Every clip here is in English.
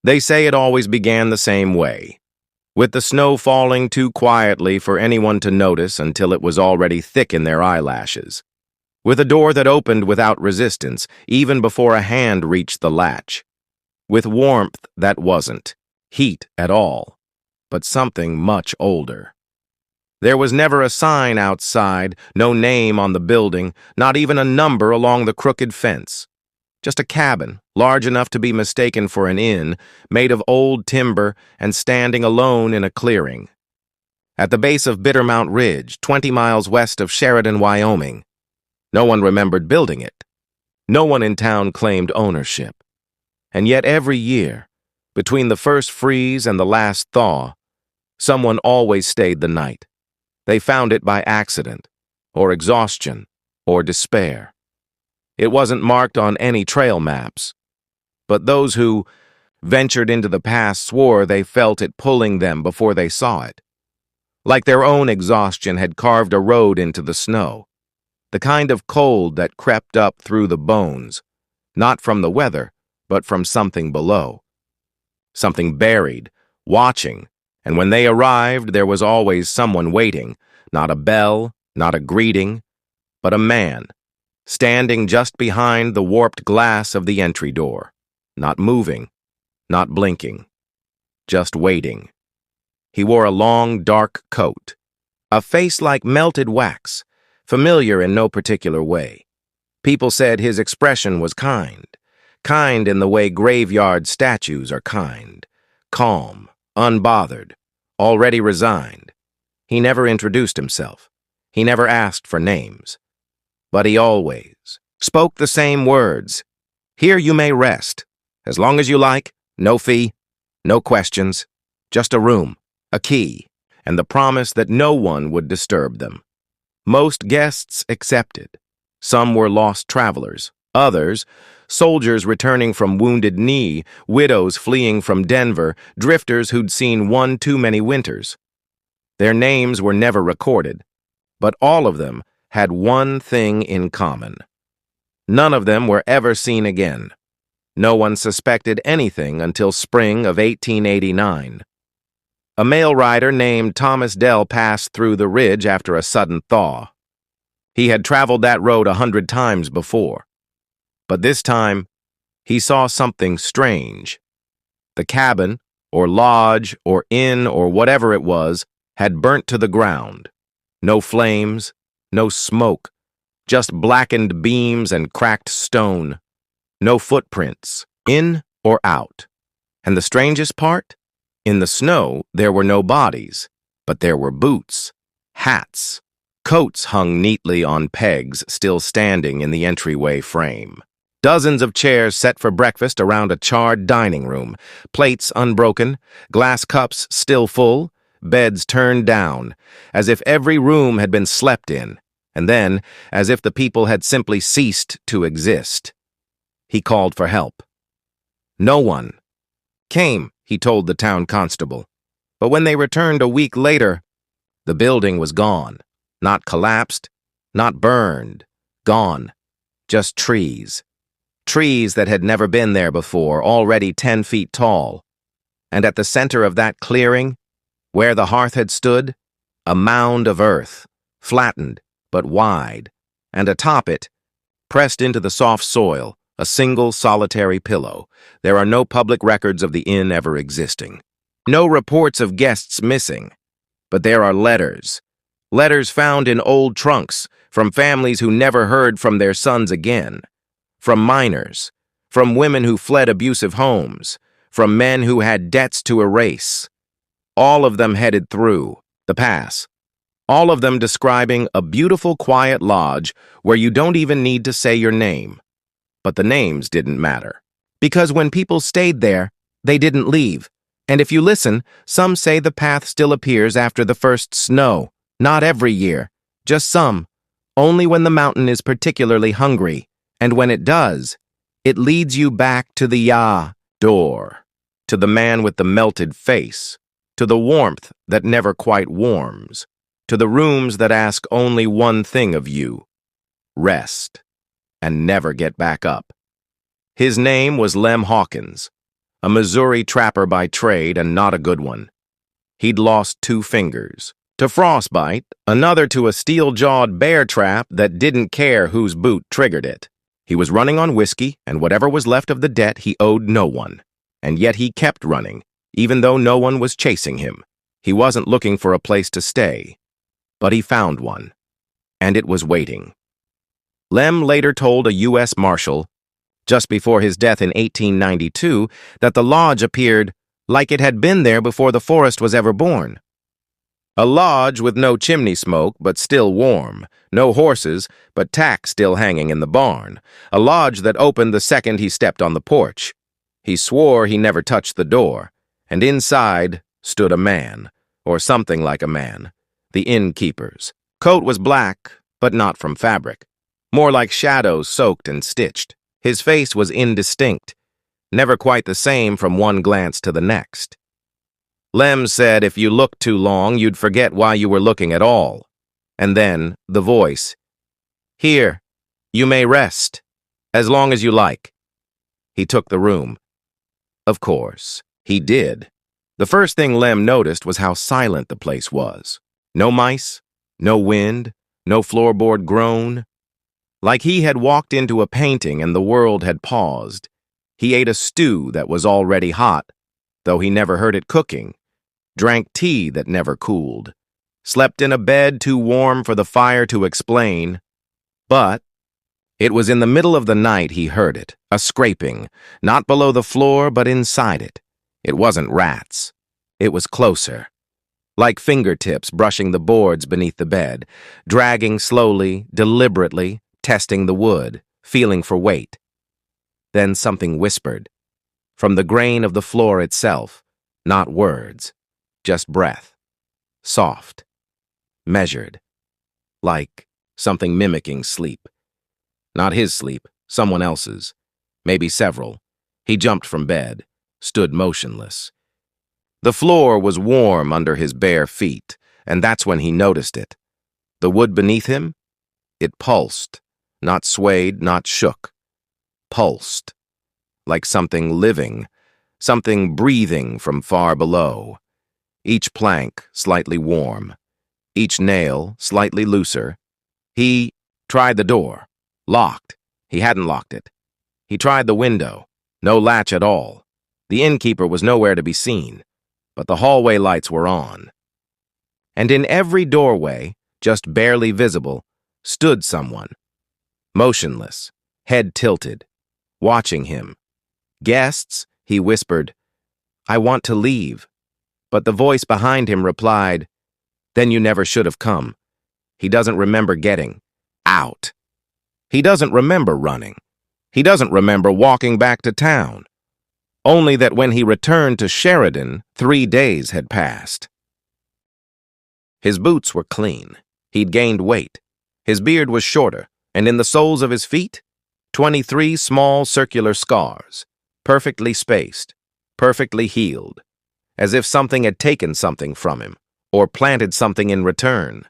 They say it always began the same way, with the snow falling too quietly for anyone to notice until it was already thick in their eyelashes, with a door that opened without resistance, even before a hand reached the latch, with warmth that wasn't heat at all, but something much older. There was never a sign outside, no name on the building, not even a number along the crooked fence. Just a cabin, large enough to be mistaken for an inn, made of old timber and standing alone in a clearing. At the base of Bittermount Ridge, 20 miles west of Sheridan, Wyoming. No one remembered building it. No one in town claimed ownership. And yet every year, between the first freeze and the last thaw, someone always stayed the night. They found it by accident, or exhaustion, or despair. It wasn't marked on any trail maps, but those who ventured into the past swore they felt it pulling them before they saw it. Like their own exhaustion had carved a road into the snow, the kind of cold that crept up through the bones, not from the weather, but from something below. Something buried, watching, and when they arrived, there was always someone waiting, not a bell, not a greeting, but a man, standing just behind the warped glass of the entry door, not moving, not blinking, just waiting. He wore a long, dark coat, a face like melted wax, familiar in no particular way. People said his expression was kind in the way graveyard statues are kind, calm, unbothered, already resigned. He never introduced himself. He never asked for names. But he always spoke the same words. Here you may rest, as long as you like, no fee, no questions, just a room, a key, and the promise that no one would disturb them. Most guests accepted. Some were lost travelers, others, soldiers returning from Wounded Knee, widows fleeing from Denver, drifters who'd seen one too many winters. Their names were never recorded, but all of them had one thing in common. None of them were ever seen again. No one suspected anything until spring of 1889. A mail rider named Thomas Dell passed through the ridge after a sudden thaw. He had traveled that road 100 times before. But this time, he saw something strange. The cabin, or lodge, or inn, or whatever it was, had burnt to the ground. No flames, no smoke, just blackened beams and cracked stone. No footprints, in or out. And the strangest part? In the snow, there were no bodies, but there were boots, hats, coats hung neatly on pegs still standing in the entryway frame. Dozens of chairs set for breakfast around a charred dining room, plates unbroken, glass cups still full, beds turned down, as if every room had been slept in, and then as if the people had simply ceased to exist. He called for help. No one came, he told the town constable. But when they returned a week later, the building was gone. Not collapsed, not burned, gone. Just trees. Trees that had never been there before, already 10 feet tall. And at the center of that clearing, where the hearth had stood, a mound of earth, flattened but wide, and atop it, pressed into the soft soil, a single solitary pillow. There are no public records of the inn ever existing. No reports of guests missing. But there are letters. Letters found in old trunks from families who never heard from their sons again. From minors. From women who fled abusive homes. From men who had debts to erase. All of them headed through the pass. All of them describing a beautiful, quiet lodge where you don't even need to say your name. But the names didn't matter. Because when people stayed there, they didn't leave. And if you listen, some say the path still appears after the first snow. Not every year, just some. Only when the mountain is particularly hungry. And when it does, it leads you back to the door. To the man with the melted face. To the warmth that never quite warms. To the rooms that ask only one thing of you. Rest. And never get back up. His name was Lem Hawkins. a Missouri trapper by trade and not a good one. He'd lost 2 fingers. To frostbite, another to a steel-jawed bear trap that didn't care whose boot triggered it. He was running on whiskey, and whatever was left of the debt he owed no one. And yet he kept running, even though no one was chasing him. He wasn't looking for a place to stay. But he found one. And it was waiting. Lem later told a U.S. Marshal, just before his death in 1892, that the lodge appeared like it had been there before the forest was ever born. A lodge with no chimney smoke, but still warm, no horses, but tack still hanging in the barn, a lodge that opened the second he stepped on the porch. He swore he never touched the door, and inside stood a man, or something like a man, the innkeeper's. Coat was black, but not from fabric, more like shadows soaked and stitched. His face was indistinct, never quite the same from one glance to the next. Lem said if you looked too long, you'd forget why you were looking at all. And then, the voice. Here, you may rest, as long as you like. He took the room. Of course, he did. The first thing Lem noticed was how silent the place was. No mice, no wind, no floorboard groan. Like he had walked into a painting and the world had paused. He ate a stew that was already hot, though he never heard it cooking, drank tea that never cooled, slept in a bed too warm for the fire to explain. But it was in the middle of the night he heard it, a scraping, not below the floor but inside it. It wasn't rats. It was closer, like fingertips brushing the boards beneath the bed, dragging slowly, deliberately, testing the wood, feeling for weight. Then something whispered, from the grain of the floor itself, not words, just breath, soft, measured, like something mimicking sleep. Not his sleep, someone else's, maybe several. He jumped from bed, stood motionless. The floor was warm under his bare feet, and that's when he noticed it. The wood beneath him? It pulsed, not swayed, not shook. Pulsed, like something living, something breathing from far below. Each plank slightly warm, each nail slightly looser. He tried the door. Locked. He hadn't locked it. He tried the window. No latch at all. The innkeeper was nowhere to be seen, but the hallway lights were on. And in every doorway, just barely visible, stood someone. Motionless, head tilted, watching him. Guests, he whispered, I want to leave. But the voice behind him replied, then you never should have come. He doesn't remember getting out. He doesn't remember running. He doesn't remember walking back to town. Only that when he returned to Sheridan, 3 days had passed. His boots were clean. He'd gained weight. His beard was shorter, and in the soles of his feet, 23 small circular scars, perfectly spaced, perfectly healed, as if something had taken something from him, or planted something in return.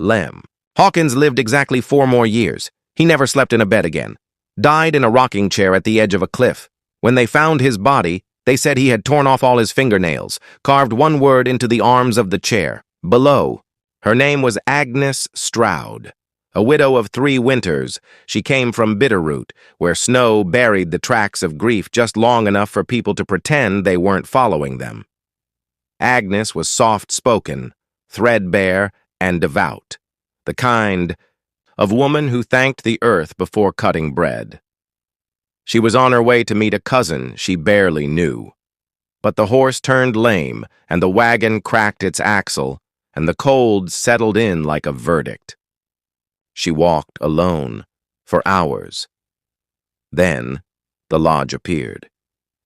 Lem. Hawkins lived exactly 4 more years. He never slept in a bed again. Died in a rocking chair at the edge of a cliff. When they found his body, they said he had torn off all his fingernails, carved one word into the arms of the chair. Below, her name was Agnes Stroud. A widow of 3 winters, she came from Bitterroot, where snow buried the tracks of grief just long enough for people to pretend they weren't following them. Agnes was soft-spoken, threadbare, and devout, the kind of woman who thanked the earth before cutting bread. She was on her way to meet a cousin she barely knew. But the horse turned lame, and the wagon cracked its axle, and the cold settled in like a verdict. She walked alone for hours. Then the lodge appeared.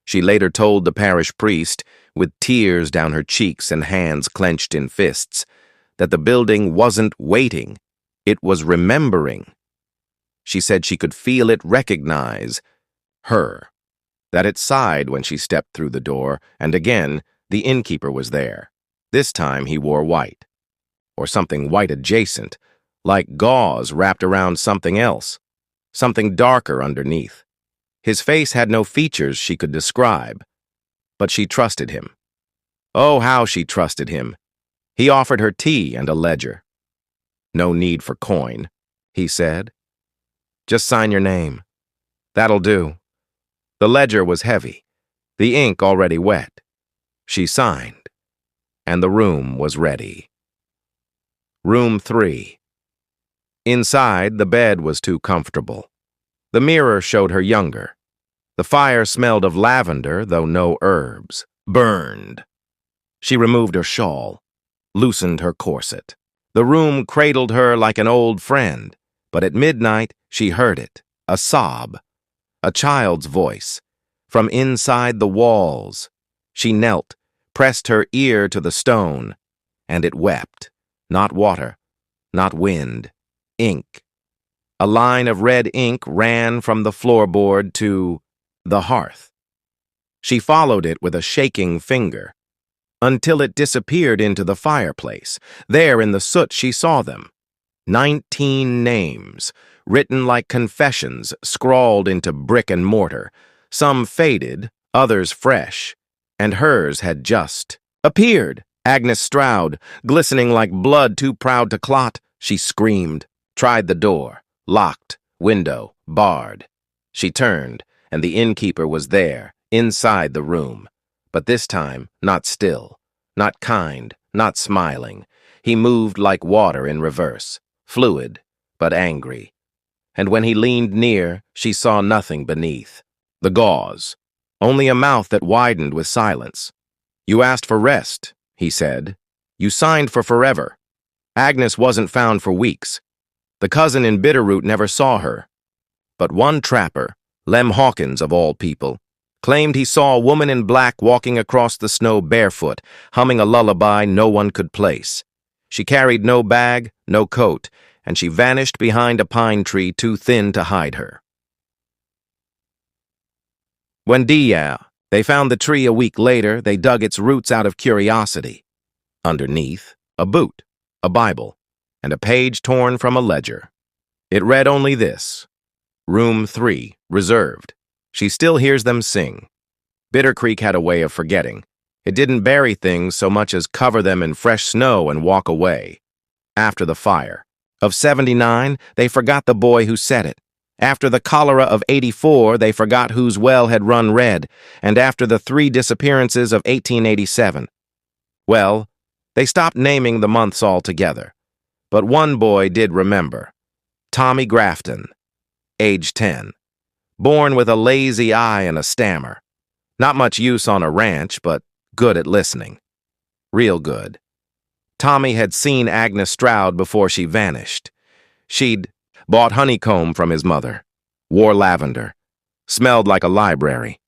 She later told the parish priest, with tears down her cheeks and hands clenched in fists, that the building wasn't waiting, it was remembering. She said she could feel it recognize her, that it sighed when she stepped through the door, and again, the innkeeper was there. This time he wore white, or something white adjacent, like gauze wrapped around something else, something darker underneath. His face had no features she could describe, but she trusted him. Oh, how she trusted him. He offered her tea and a ledger. "No need for coin," he said. "Just sign your name. That'll do." The ledger was heavy, the ink already wet. She signed, and the room was ready. Room 3. Inside, the bed was too comfortable. The mirror showed her younger. The fire smelled of lavender, though no herbs. Burned. She removed her shawl, loosened her corset. The room cradled her like an old friend, but at midnight she heard it, a sob, a child's voice, from inside the walls. She knelt, pressed her ear to the stone, and it wept. Not water, not wind, ink. A line of red ink ran from the floorboard to the hearth. She followed it with a shaking finger, until it disappeared into the fireplace. There in the soot she saw them. 19 names, written like confessions, scrawled into brick and mortar, some faded, others fresh, and hers had just appeared. Agnes Stroud, glistening like blood too proud to clot. She screamed, tried the door, locked, window, barred. She turned, and the innkeeper was there, inside the room. But this time, not still, not kind, not smiling. He moved like water in reverse, fluid, but angry. And when he leaned near, she saw nothing beneath. The gauze, only a mouth that widened with silence. "You asked for rest," he said. "You signed for forever. Agnes wasn't found for weeks. The cousin in Bitterroot never saw her. But one trapper, Lem Hawkins of all people, claimed he saw a woman in black walking across the snow barefoot, humming a lullaby no one could place. She carried no bag, no coat, and she vanished behind a pine tree too thin to hide her." When they found the tree a week later, they dug its roots out of curiosity. Underneath, a boot, a Bible, and a page torn from a ledger. It read only this: Room 3, reserved. She still hears them sing. Bitter Creek had a way of forgetting. It didn't bury things so much as cover them in fresh snow and walk away. After the fire of 79, they forgot the boy who said it. After the cholera of 84, they forgot whose well had run red, and after the 3 disappearances of 1887. Well, they stopped naming the months altogether. But one boy did remember. Tommy Grafton, age 10. Born with a lazy eye and a stammer. Not much use on a ranch, but good at listening. Real good. Tommy had seen Agnes Stroud before she vanished. She'd bought honeycomb from his mother, wore lavender, smelled like a library.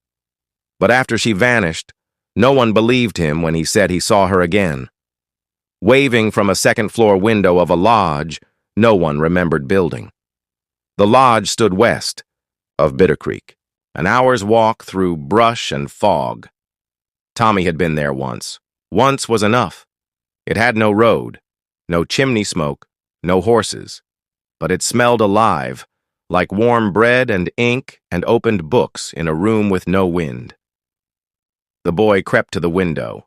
But after she vanished, no one believed him when he said he saw her again. Waving from a second-floor window of a lodge no one remembered building. The lodge stood west of Bitter Creek, an hour's walk through brush and fog. Tommy had been there once. Once was enough. It had no road, no chimney smoke, no horses. But it smelled alive, like warm bread and ink and opened books in a room with no wind. The boy crept to the window.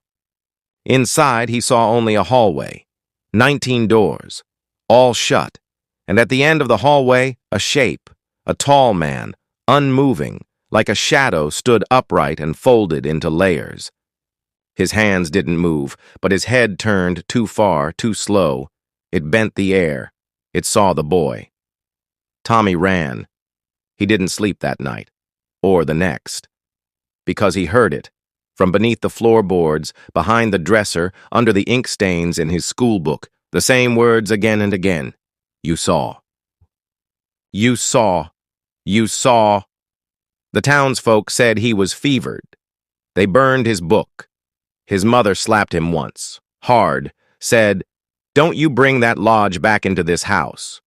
Inside, he saw only a hallway, 19 doors, all shut, and at the end of the hallway, a shape, a tall man, unmoving, like a shadow, stood upright and folded into layers. His hands didn't move, but his head turned too far, too slow. It bent the air. It saw the boy. Tommy ran. He didn't sleep that night, or the next, because he heard it, from beneath the floorboards, behind the dresser, under the ink stains in his schoolbook, the same words again and again. You saw. You saw. You saw. The townsfolk said he was fevered. They burned his book. His mother slapped him once, hard, said, "Don't you bring that lodge back into this house."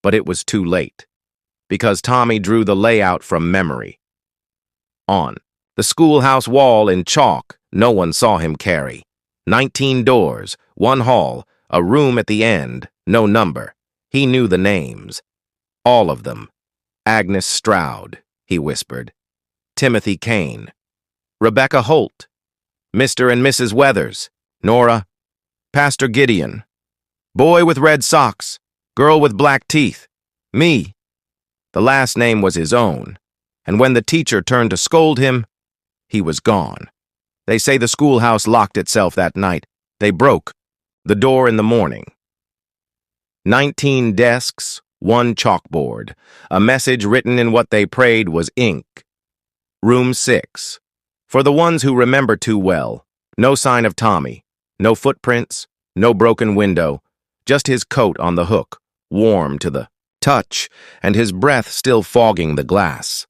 But it was too late, because Tommy drew the layout from memory. On the schoolhouse wall in chalk, no one saw him carry. 19 doors, 1 hall, a room at the end, no number. He knew the names. All of them. Agnes Stroud, he whispered. Timothy Kane. Rebecca Holt, Mr. and Mrs. Weathers, Nora, Pastor Gideon, boy with red socks, girl with black teeth, me. The last name was his own, and when the teacher turned to scold him, he was gone. They say the schoolhouse locked itself that night. They broke the door in the morning. 19 desks, 1 chalkboard. A message written in what they prayed was ink. Room 6. For the ones who remember too well, no sign of Tommy, no footprints, no broken window, just his coat on the hook, warm to the touch, and his breath still fogging the glass.